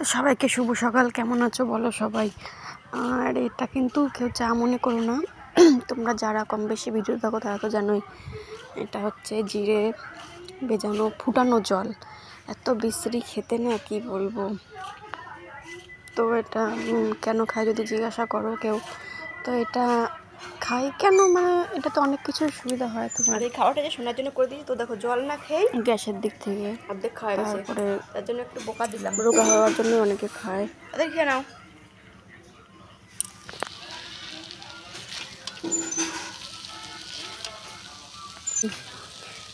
তো সবাইকে শুভ সকাল। কেমন আছো বলো সবাই। আর এটা কিন্তু কেউ চা মনে করো না, তোমরা যারা কম বেশি ভিডিও দেখো তারা তো জানোই এটা হচ্ছে জিরে ভেজানো ফুটানো জল। এত বিশ্রী খেতে না কি বলবো। তো এটা কেন খাই যদি জিজ্ঞাসা করো কেউ, তো এটা খাই কেন, মানে এটা তো অনেক কিছুর সুবিধা হয় তোমার। এই খাওয়াটা যে শোনার জন্য করে দিয়েছি, তো দেখো জল না খেয়ে গ্যাসের দিক থেকে অর্ধেক খাওয়া গেছে, তারপরে তার জন্য একটু বোকা দিলাম। রোগা হওয়ার জন্য অনেকে খায়। তাদের খেয়ে নাও।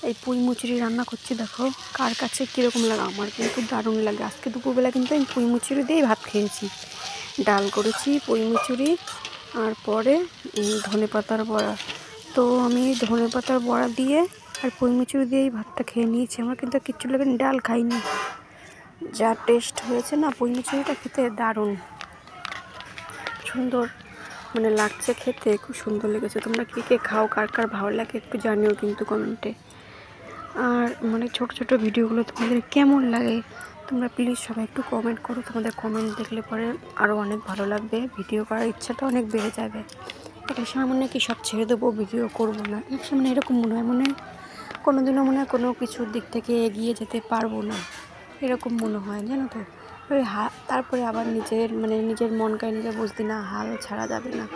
এই পুঁই মুচুরি রান্না করছি, দেখো কার কাছে কীরকম লাগে। আমার কিন্তু দারুণ লাগে। আজকে দুপুরবেলা কিন্তু আমি পুঁই মুচুরি দিয়েই ভাত খেয়েছি। ডাল করেছি, পুঁই মুচুরি, আর পরে ধনে পাতার বড়া। তো আমি ধনে পাতার বড়া দিয়ে আর পুঁই মুচুরি দিয়েই ভাতটা খেয়ে নিয়েছি। আমার কিন্তু কিচ্ছু লাগে, ডাল খাইনি। যা টেস্ট হয়েছে না পুঁই মুচুরিটা, খেতে দারুণ সুন্দর মানে লাগছে, খেতে খুব সুন্দর লেগেছে। তোমরা কে কে খাও, কার কার ভালো লাগে একটু জানিও কিন্তু কমেন্টে। আর মানে ছোট ছোট ভিডিওগুলো তোমাদের কেমন লাগে তোমরা প্লিজ সবাই একটু কমেন্ট করো। তোমাদের কমেন্ট দেখলে পরে আরও অনেক ভালো লাগবে, ভিডিও করার ইচ্ছাটা অনেক বেড়ে যাবে। একটা সময় মনে হয় কি সব ছেড়ে দেবো, ভিডিও করবো না, এক সময় মানে এরকম মনে হয়, কোনো দিনও মনে হয় কোনো কিছুর দিক থেকে এগিয়ে যেতে পারবো না, এরকম মনে হয় জানো তো। ওই তারপরে আবার নিজের মন কাহিনীটা বুঝতে না, হাল ছাড়া যাবে না,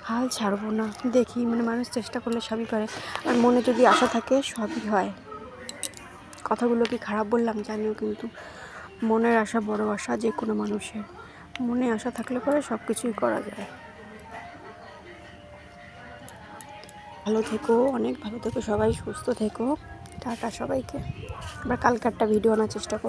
হাল ছাড়বো না। দেখি মানুষ চেষ্টা করলে সবই পারে, আর মনে যদি আশা থাকে সবই হয়। কথাগুলো কি খারাপ বললাম জানিও, কিন্তু মনের আশা বড় আশা যে কোনো মানুষের। মনে আশা থাকলে পরে সব কিছুই করা যায়। ভালো থেকো, অনেক ভালো থেকো সবাই, সুস্থ থেকো। টাটা সবাইকে। আবার কালকে একটা ভিডিও আনার চেষ্টা করব।